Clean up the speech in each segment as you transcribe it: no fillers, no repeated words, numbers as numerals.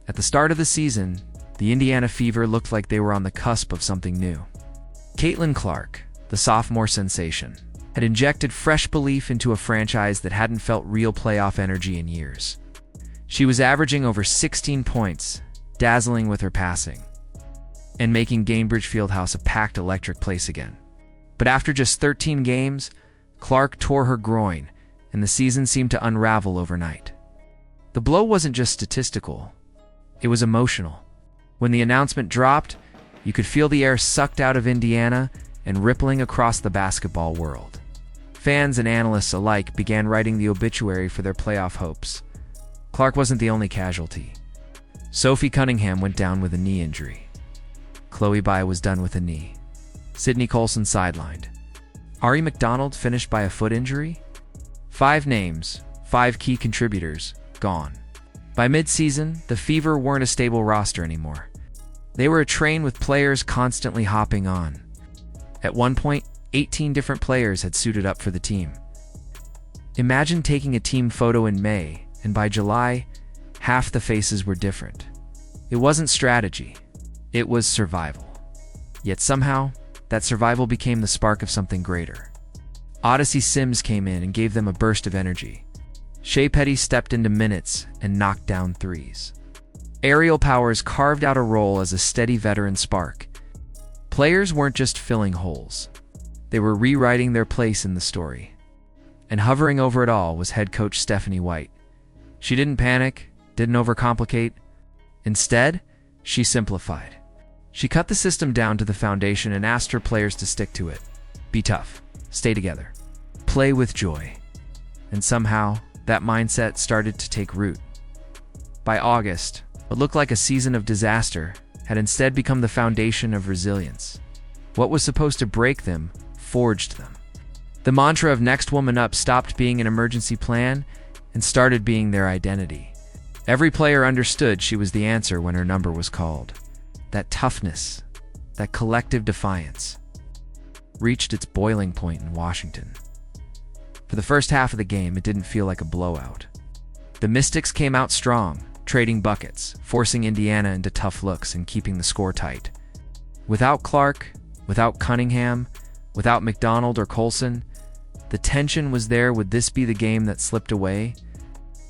At the start of the season, the Indiana Fever looked like they were on the cusp of something new. Caitlin Clark, the sophomore sensation, had injected fresh belief into a franchise that hadn't felt real playoff energy in years. She was averaging over 16 points, dazzling with her passing, and making Gainbridge Fieldhouse a packed electric place again. But after just 13 games, Clark tore her groin, and the season seemed to unravel overnight. The blow wasn't just statistical, it was emotional. When the announcement dropped, you could feel the air sucked out of Indiana and rippling across the basketball world. Fans and analysts alike began writing the obituary for their playoff hopes. Clark wasn't the only casualty. Sophie Cunningham went down with a knee injury. Khloe Bby was done with a knee. Colson sidelined. Ari McDonald finished by a foot injury. 5 names, 5 key contributors, gone. By midseason, the Fever weren't a stable roster anymore. They were a train with players constantly hopping on. At one point, 18 different players had suited up for the team. Imagine taking a team photo in May, and by July, half the faces were different. It wasn't strategy, it was survival. Yet somehow, that survival became the spark of something greater. Odyssey Sims came in and gave them a burst of energy. Khloe Bby stepped into minutes and knocked down threes. Aerial Powers carved out a role as a steady veteran spark. Players weren't just filling holes. They were rewriting their place in the story. And hovering over it all was head coach Stephanie White. She didn't panic, didn't overcomplicate. Instead, she simplified. She cut the system down to the foundation and asked her players to stick to it. Be tough, stay together, play with joy. And somehow, that mindset started to take root. By August, what looked like a season of disaster had instead become the foundation of resilience. What was supposed to break them forged them. The mantra of next woman up stopped being an emergency plan and started being their identity. Every player understood she was the answer when her number was called. That toughness, that collective defiance, reached its boiling point in Washington. For the first half of the game, it didn't feel like a blowout. The Mystics came out strong, trading buckets, forcing Indiana into tough looks and keeping the score tight. Without Clark, without Cunningham, without McDonald or Colson, the tension was there. Would this be the game that slipped away?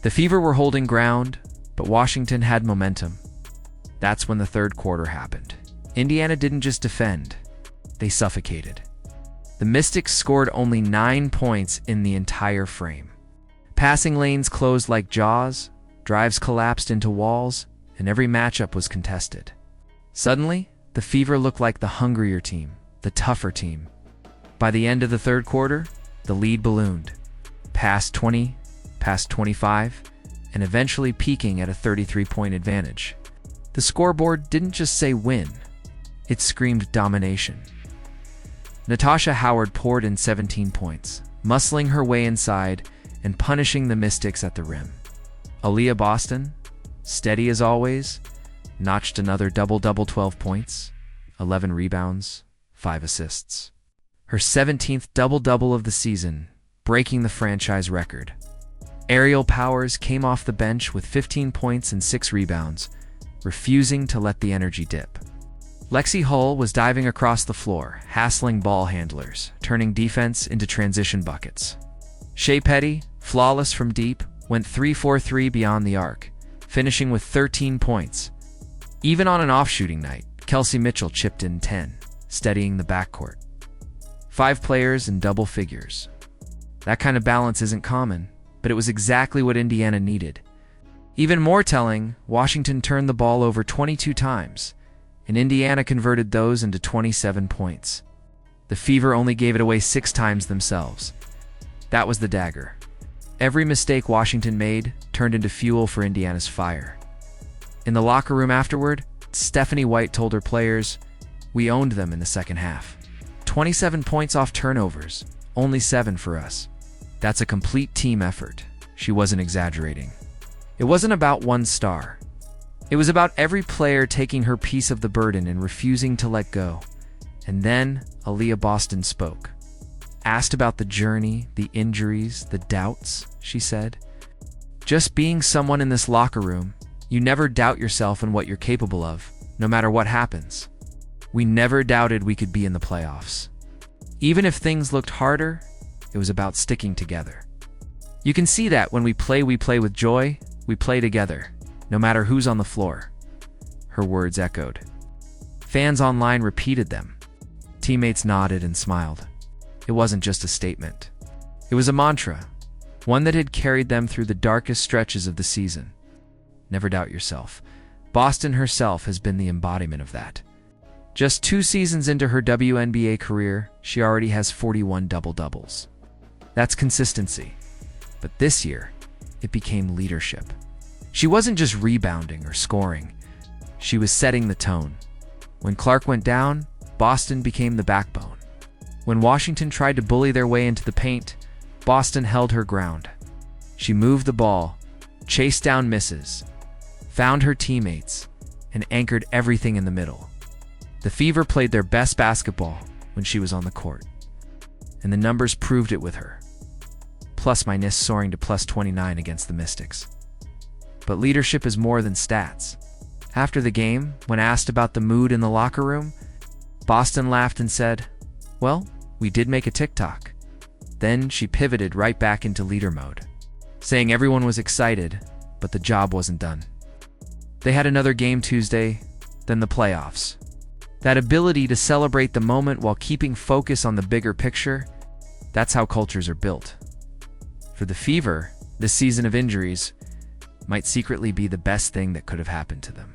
The Fever were holding ground, but Washington had momentum. That's when the third quarter happened. Indiana didn't just defend, they suffocated. The Mystics scored only 9 points in the entire frame. Passing lanes closed like jaws, drives collapsed into walls, and every matchup was contested. Suddenly, the Fever looked like the hungrier team, the tougher team. By the end of the third quarter, the lead ballooned, past 20, past 25, and eventually peaking at a 33-point advantage. The scoreboard didn't just say win, it screamed domination. Natasha Howard poured in 17 points, muscling her way inside and punishing the Mystics at the rim. Aliyah Boston, steady as always, notched another double-double, 12 points, 11 rebounds, 5 assists. Her 17th double-double of the season, breaking the franchise record. Aerial Powers came off the bench with 15 points and 6 rebounds, refusing to let the energy dip. Lexi Hull was diving across the floor, hassling ball handlers, turning defense into transition buckets. Khloe Bby, flawless from deep, went 3-for-3 beyond the arc, finishing with 13 points. Even on an off-shooting night, Kelsey Mitchell chipped in 10, steadying the backcourt. 5 players in double figures. That kind of balance isn't common, but it was exactly what Indiana needed. Even more telling, Washington turned the ball over 22 times, and Indiana converted those into 27 points. The Fever only gave it away 6 times themselves. That was the dagger. Every mistake Washington made turned into fuel for Indiana's fire. In the locker room afterward, Stephanie White told her players, "We owned them in the second half. 27 points off turnovers, only 7 for us. That's a complete team effort." She wasn't exaggerating. It wasn't about one star. It was about every player taking her piece of the burden and refusing to let go. And then Aliyah Boston spoke. Asked about the journey, the injuries, the doubts, she said, "Just being someone in this locker room, You never doubt yourself and what you're capable of, no matter what happens. We never doubted we could be in the playoffs. Even if things looked harder, it was about sticking together. You can see that when we play with joy, we play together, no matter who's on the floor. Her words echoed. Fans online repeated them. Teammates nodded and smiled. It wasn't just a statement. It was a mantra, one that had carried them through the darkest stretches of the season. Never doubt yourself. Boston herself has been the embodiment of that. Just 2 seasons into her WNBA career, she already has 41 double-doubles. That's consistency. But this year, it became leadership. She wasn't just rebounding or scoring. She was setting the tone. When Clark went down, Boston became the backbone. When Washington tried to bully their way into the paint, Boston held her ground. She moved the ball, chased down misses, found her teammates, and anchored everything in the middle. The Fever played their best basketball when she was on the court, and the numbers proved it with her. Plus-minus soaring to +29 against the Mystics. But leadership is more than stats. After the game, when asked about the mood in the locker room, Boston laughed and said, "Well, we did make a TikTok." Then she pivoted right back into leader mode, saying everyone was excited, but the job wasn't done. They had another game Tuesday, then the playoffs. That ability to celebrate the moment while keeping focus on the bigger picture, that's how cultures are built. For the Fever, this season of injuries might secretly be the best thing that could have happened to them.